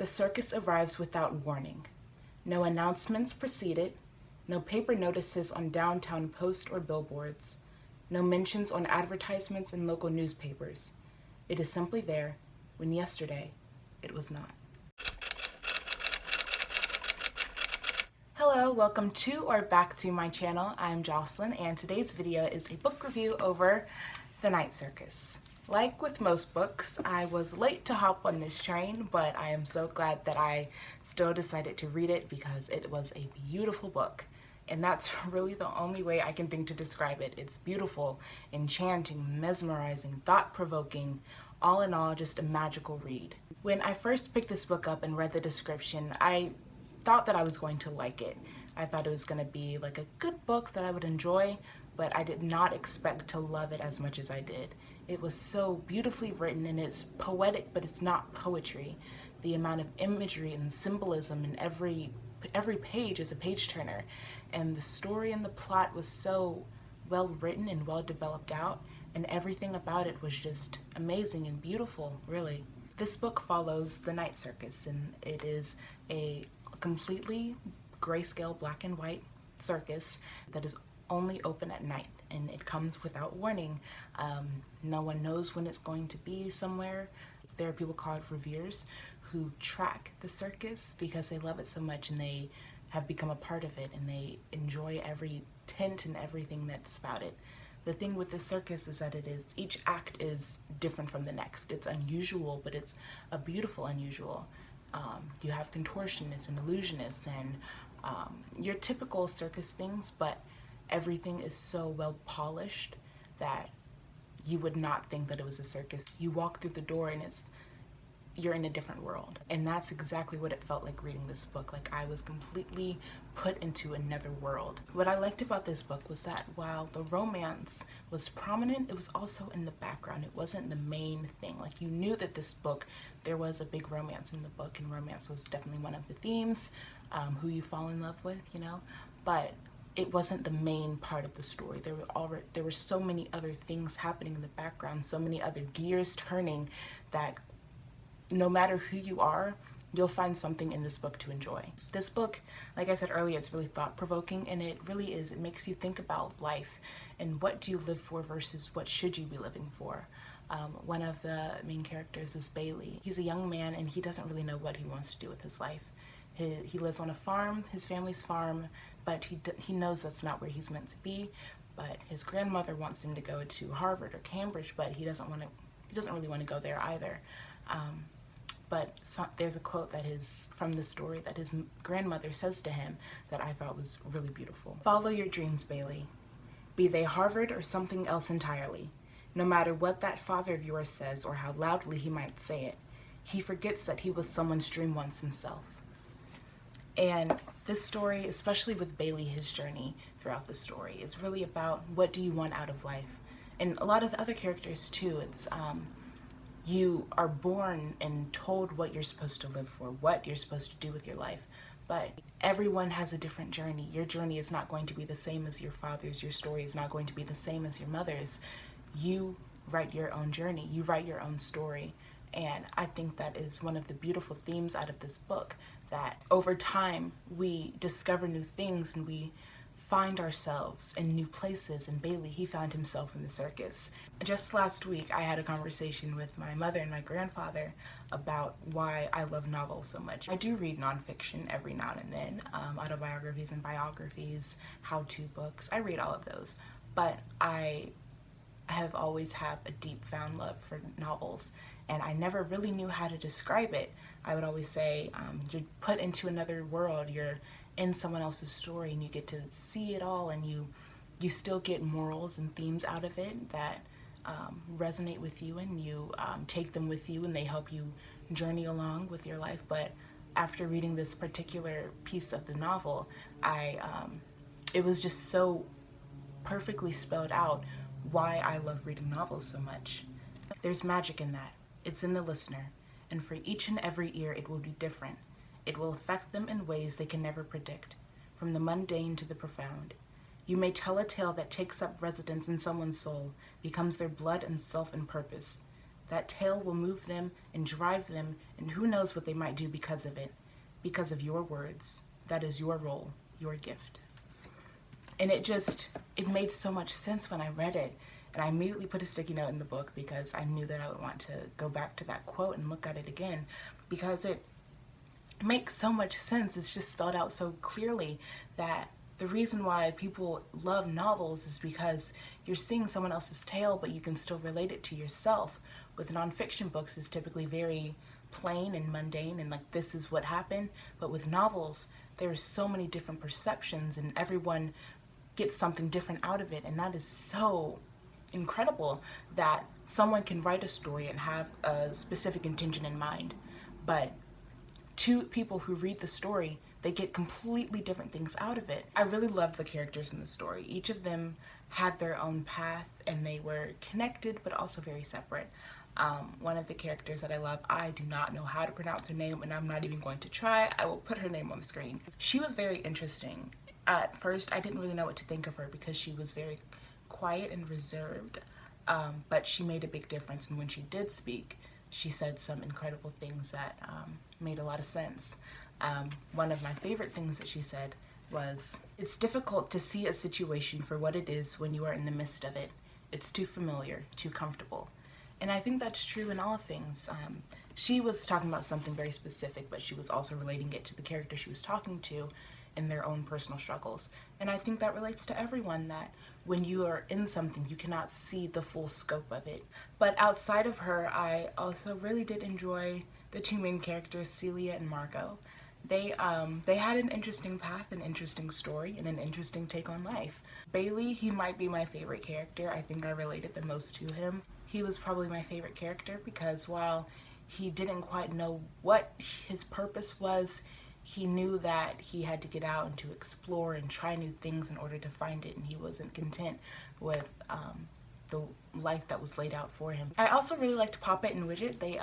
The circus arrives without warning. No announcements precede it, no paper notices on downtown posts or billboards, no mentions on advertisements in local newspapers. It is simply there, when yesterday it was not. Hello, welcome to or back to my channel. I'm Jocelyn, and today's video is a book review over The Night Circus. Like with most books, I was late to hop on this train, but I am so glad that I still decided to read it because it was a beautiful book. And that's really the only way I can think to describe it. It's beautiful, enchanting, mesmerizing, thought-provoking, all in all, just a magical read. When I first picked this book up and read the description, I thought that I was going to like it. I thought it was going to be like a good book that I would enjoy, but I did not expect to love it as much as I did. It was so beautifully written, and it's poetic, but it's not poetry. The amount of imagery and symbolism in every page is a page turner, and the story and the plot was so well written and well developed out, and everything about it was just amazing and beautiful, really. This book follows the Night Circus, and it is a completely grayscale black and white circus that is only open at night, and it comes without warning. No one knows when it's going to be somewhere. There are people called reviewers who track the circus because they love it so much and they have become a part of it, and they enjoy every tint and everything that's about it. The thing with the circus is that each act is different from the next. It's unusual, but it's a beautiful unusual. You have contortionists and illusionists and your typical circus things, but everything is so well polished that you would not think that it was a circus. You walk through the door and you're in a different world. And that's exactly what it felt like reading this book. Like I was completely put into another world. What I liked about this book was that while the romance was prominent, it was also in the background. It wasn't the main thing. Like you knew that this book, there was a big romance in the book, and romance was definitely one of the themes, who you fall in love with, you know, but it wasn't the main part of the story. There were so many other things happening in the background, so many other gears turning, that no matter who you are, you'll find something in this book to enjoy. This book, like I said earlier, it's really thought-provoking, and it really is. It makes you think about life and what do you live for versus what should you be living for. One of the main characters is Bailey. He's a young man and he doesn't really know what he wants to do with his life. He lives on a farm, his family's farm, but he knows that's not where he's meant to be. But his grandmother wants him to go to Harvard or Cambridge, but he doesn't really want to go there either. But there's a quote that is from the story that his grandmother says to him that I thought was really beautiful. Follow your dreams, Bailey. Be they Harvard or something else entirely. No matter what that father of yours says or how loudly he might say it, he forgets that he was someone's dream once himself. And this story, especially with Bailey, his journey throughout the story, is really about what do you want out of life. And a lot of the other characters too, it's you are born and told what you're supposed to live for, what you're supposed to do with your life, but everyone has a different journey. Your journey is not going to be the same as your father's. Your story is not going to be the same as your mother's. You write your own journey. You write your own story. And I think that is one of the beautiful themes out of this book, that over time we discover new things and we find ourselves in new places. And Bailey, he found himself in the circus. Just last week I had a conversation with my mother and my grandfather about why I love novels so much. I do read nonfiction every now and then, autobiographies and biographies, how-to books. I read all of those, but I have always had a deep found love for novels, and I never really knew how to describe it. I would always say you're put into another world, you're in someone else's story, and you get to see it all, and you still get morals and themes out of it that resonate with you, and you take them with you, and they help you journey along with your life. But after reading this particular piece of the novel, it was just so perfectly spelled out why I love reading novels so much. There's magic in that. It's in the listener, and for each and every ear it will be different. It will affect them in ways they can never predict, from the mundane to the profound. You may tell a tale that takes up residence in someone's soul, becomes their blood and self and purpose. That tale will move them and drive them, and who knows what they might do because of it, because of your words. That is your role, your gift. And it made so much sense when I read it. And I immediately put a sticky note in the book because I knew that I would want to go back to that quote and look at it again, because it makes so much sense. It's just spelled out so clearly that the reason why people love novels is because you're seeing someone else's tale, but you can still relate it to yourself. With nonfiction books, it's typically very plain and mundane and like, this is what happened. But with novels, there's so many different perceptions and everyone gets something different out of it. And that is so incredible that someone can write a story and have a specific intention in mind, but two people who read the story, they get completely different things out of it. I really loved the characters in the story. Each of them had their own path and they were connected but also very separate. One of the characters that I love, I do not know how to pronounce her name and I'm not even going to try. I will put her name on the screen. She was very interesting. At first, I didn't really know what to think of her because she was very quiet and reserved, but she made a big difference, and when she did speak, she said some incredible things that made a lot of sense. One of my favorite things that she said was, "It's difficult to see a situation for what it is when you are in the midst of it. It's too familiar, too comfortable." And I think that's true in all things. She was talking about something very specific, but she was also relating it to the character she was talking to in their own personal struggles. And I think that relates to everyone, that when you are in something, you cannot see the full scope of it. But outside of her, I also really did enjoy the two main characters, Celia and Margot. They had an interesting path, an interesting story, and an interesting take on life. Bailey, he might be my favorite character. I think I related the most to him. He was probably my favorite character because while he didn't quite know what his purpose was, he knew that he had to get out and to explore and try new things in order to find it, and he wasn't content with the life that was laid out for him. I also really liked Poppet and Widget. They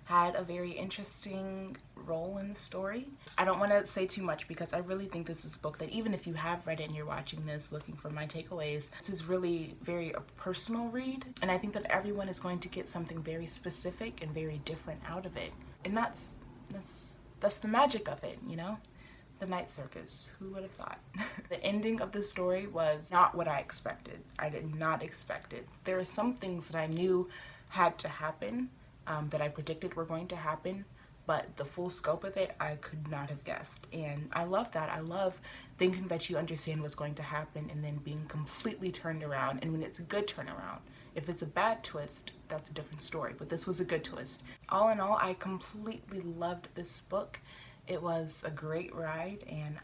had a very interesting role in the story. I don't want to say too much because I really think this is a book that even if you have read it and you're watching this looking for my takeaways, this is really a personal read, and I think that everyone is going to get something very specific and very different out of it. And that's the magic of it, you know? The Night Circus, who would have thought? The ending of the story was not what I expected. I did not expect it. There are some things that I knew had to happen, that I predicted were going to happen, but the full scope of it, I could not have guessed. And I love that. I love thinking that you understand what's going to happen and then being completely turned around. And when it's a good turnaround, if it's a bad twist, that's a different story, but this was a good twist. All in all, I completely loved this book. It was a great ride, and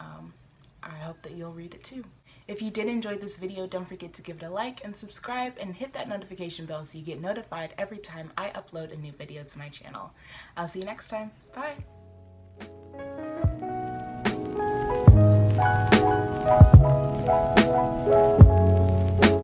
I hope that you'll read it too. If you did enjoy this video, don't forget to give it a like and subscribe and hit that notification bell so you get notified every time I upload a new video to my channel. I'll see you next time. Bye!